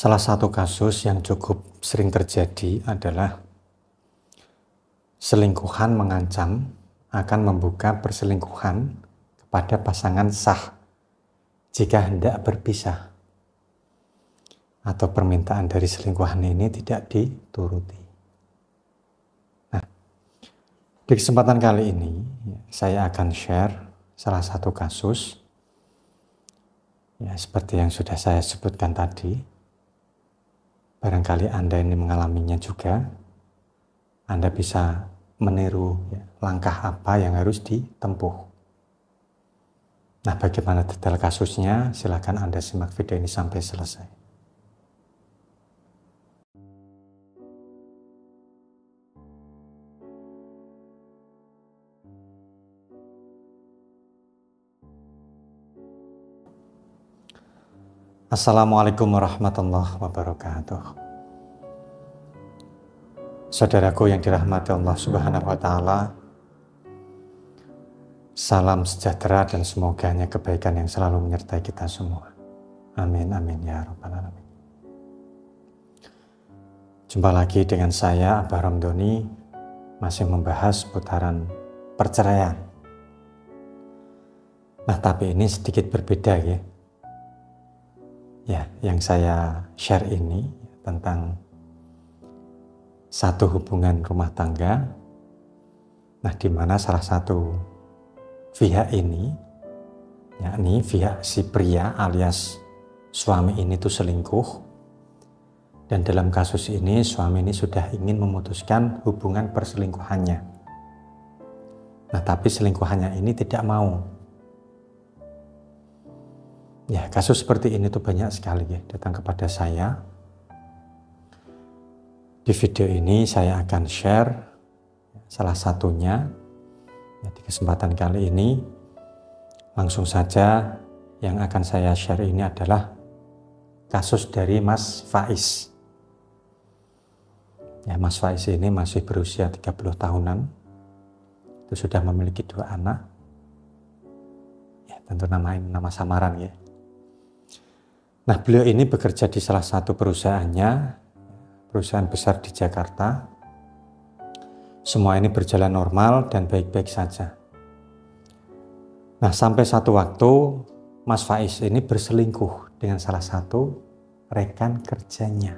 Salah satu kasus yang cukup sering terjadi adalah selingkuhan mengancam akan membuka perselingkuhan kepada pasangan sah jika hendak berpisah atau permintaan dari selingkuhan ini tidak dituruti. Nah, di kesempatan kali ini saya akan share salah satu kasus ya, seperti yang sudah saya sebutkan tadi. Barangkali Anda ini mengalaminya juga, Anda bisa meniru ya, langkah apa yang harus ditempuh. Nah, bagaimana detail kasusnya? Silakan Anda simak video ini sampai selesai. Assalamualaikum warahmatullahi wabarakatuh. Saudaraku yang dirahmati Allah Subhanahu wa Ta'ala, salam sejahtera dan semoga hanya kebaikan yang selalu menyertai kita semua. Amin, amin ya rabbal alamin. Jumpa lagi dengan saya, Abah Ramdhani, masih membahas seputaran perceraian. Nah, tapi ini sedikit berbeda ya. Ya, yang saya share ini tentang satu hubungan rumah tangga, nah di mana salah satu pihak ini, yakni pihak si pria alias suami ini tuh selingkuh, dan dalam kasus ini suami ini sudah ingin memutuskan hubungan perselingkuhannya. Nah, tapi selingkuhannya ini tidak mau. Ya, kasus seperti ini tuh banyak sekali ya datang kepada saya. Di video ini saya akan share salah satunya. Ya, di kesempatan kali ini langsung saja yang akan saya share ini adalah kasus dari Mas Faiz. Ya, Mas Faiz ini masih berusia 30 tahunan. Itu sudah memiliki 2 anak. Ya, tentu nama samaran ya. Nah, beliau ini bekerja di salah satu perusahaannya, perusahaan besar di Jakarta. Semua ini berjalan normal dan baik-baik saja. Nah, sampai satu waktu Mas Faiz ini berselingkuh dengan salah satu rekan kerjanya.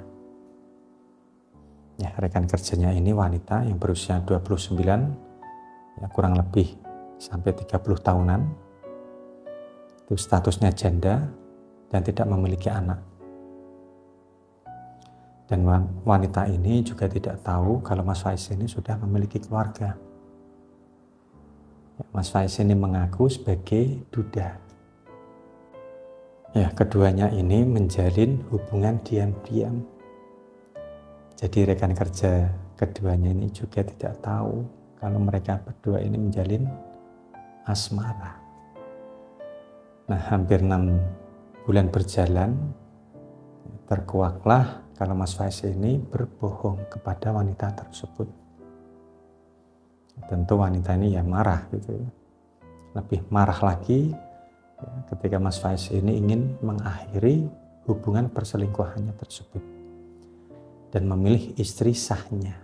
Ya, rekan kerjanya ini wanita yang berusia 29, ya kurang lebih sampai 30 tahunan. Itu statusnya janda dan tidak memiliki anak. Dan wanita ini juga tidak tahu kalau Mas Faiz ini sudah memiliki keluarga. Mas Faiz ini mengaku sebagai duda. Ya, keduanya ini menjalin hubungan diam-diam. Jadi rekan kerja keduanya ini juga tidak tahu kalau mereka berdua ini menjalin asmara. Nah, hampir 6 bulan berjalan, terkuaklah kalau Mas Faiz ini berbohong kepada wanita tersebut. Tentu wanita ini ya marah gitu. Lebih marah lagi ya, ketika Mas Faiz ini ingin mengakhiri hubungan perselingkuhannya tersebut dan memilih istri sahnya.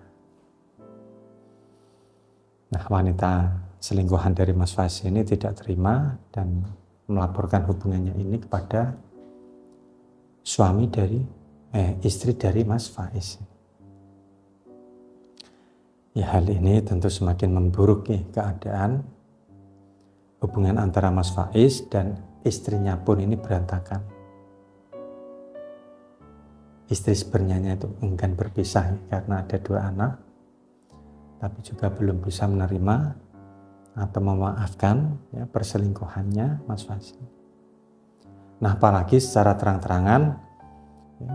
Nah, wanita selingkuhan dari Mas Faiz ini tidak terima dan melaporkan hubungannya ini kepada istri dari Mas Faiz. Ya, hal ini tentu semakin memburuk ya, keadaan hubungan antara Mas Faiz dan istrinya pun ini berantakan. Istri sebenarnya itu enggan berpisah ya, karena ada 2 anak, tapi juga belum bisa menerima atau memaafkan ya, perselingkuhannya Mas Faiz. Nah, apalagi secara terang-terangan ya,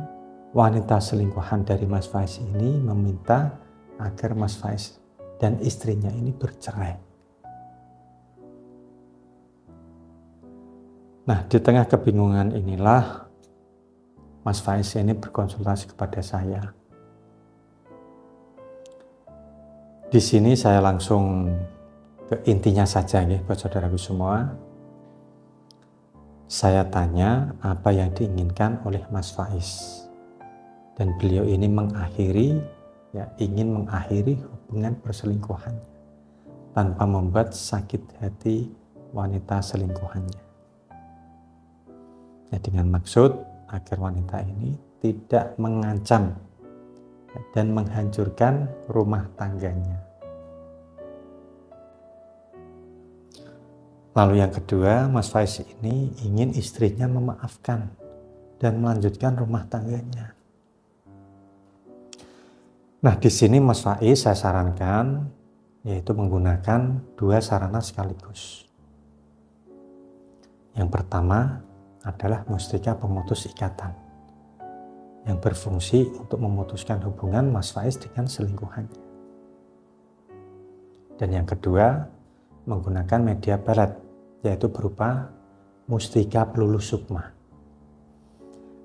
wanita selingkuhan dari Mas Faiz ini meminta agar Mas Faiz dan istrinya ini bercerai. Nah, di tengah kebingungan inilah Mas Faiz ini berkonsultasi kepada saya. Di sini saya langsung ke intinya saja ya buat saudaraku semua. Saya tanya apa yang diinginkan oleh Mas Faiz. Dan beliau ini ingin mengakhiri hubungan perselingkuhannya tanpa membuat sakit hati wanita selingkuhannya. Ya, dengan maksud agar wanita ini tidak mengancam dan menghancurkan rumah tangganya. Lalu yang kedua, Mas Faiz ini ingin istrinya memaafkan dan melanjutkan rumah tangganya. Nah, di sini Mas Faiz saya sarankan yaitu menggunakan 2 sarana sekaligus. Yang pertama adalah mustika pemutus ikatan yang berfungsi untuk memutuskan hubungan Mas Faiz dengan selingkuhannya. Dan yang kedua, menggunakan media barat, yaitu berupa mustika peluluh sukma.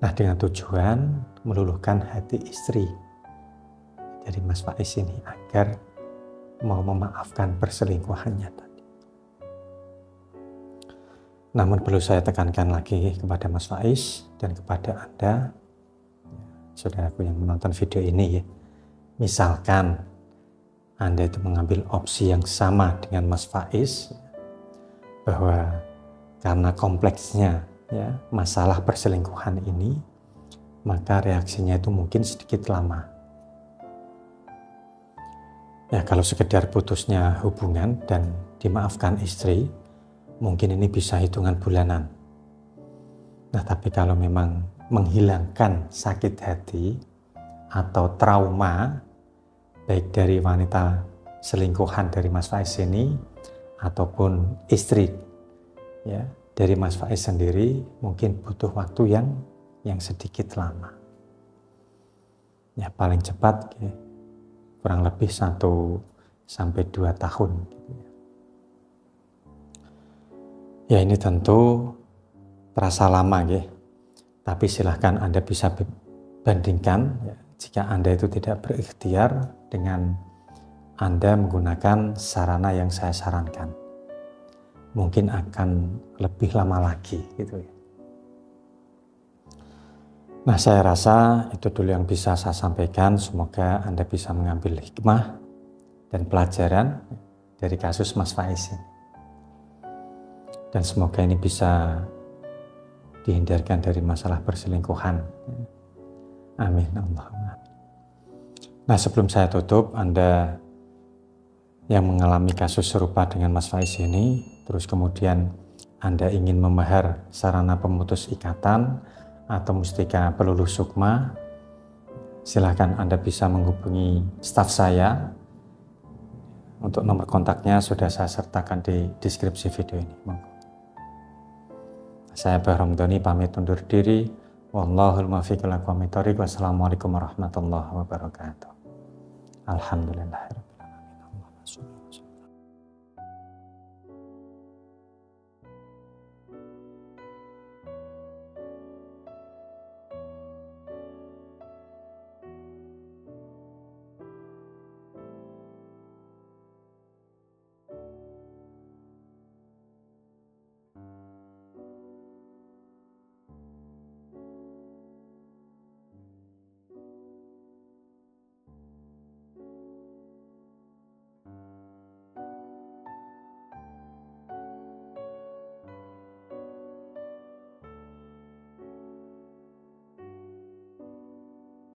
Nah, dengan tujuan meluluhkan hati istri dari Mas Faiz ini agar mau memaafkan perselingkuhannya tadi. Namun perlu saya tekankan lagi kepada Mas Faiz dan kepada Anda, saudaraku yang menonton video ini ya. Misalkan Anda itu mengambil opsi yang sama dengan Mas Faiz, bahwa karena kompleksnya ya masalah perselingkuhan ini, maka reaksinya itu mungkin sedikit lama. Ya, kalau sekedar putusnya hubungan dan dimaafkan istri, mungkin ini bisa hitungan bulanan. Nah, tapi kalau memang menghilangkan sakit hati atau trauma baik dari wanita selingkuhan dari Mas Faiz ini ataupun istri ya dari Mas Faiz sendiri, mungkin butuh waktu yang sedikit lama. Ya, paling cepat ya, kurang lebih 1 sampai 2 tahun gitu ya. Ya, ini tentu terasa lama ya. Tapi silahkan Anda bisa bandingkan ya, jika Anda itu tidak berikhtiar dengan Anda menggunakan sarana yang saya sarankan. Mungkin akan lebih lama lagi gitu ya. Nah, saya rasa itu dulu yang bisa saya sampaikan. Semoga Anda bisa mengambil hikmah dan pelajaran dari kasus Mas Faiz ini. Dan semoga ini bisa dihindarkan dari masalah perselingkuhan. Amin. Allahumma. Nah, sebelum saya tutup, Anda yang mengalami kasus serupa dengan Mas Faiz ini, terus kemudian Anda ingin memahar sarana pemutus ikatan atau mustika peluluh sukma, silakan Anda bisa menghubungi staf saya. Untuk nomor kontaknya sudah saya sertakan di deskripsi video ini. Saya Bahrom Doni pamit undur diri. Wallahul muwaffiq ila aqwamit thoriq. Wassalamualaikum warahmatullahi wabarakatuh. Alhamdulillahirabbil alamin.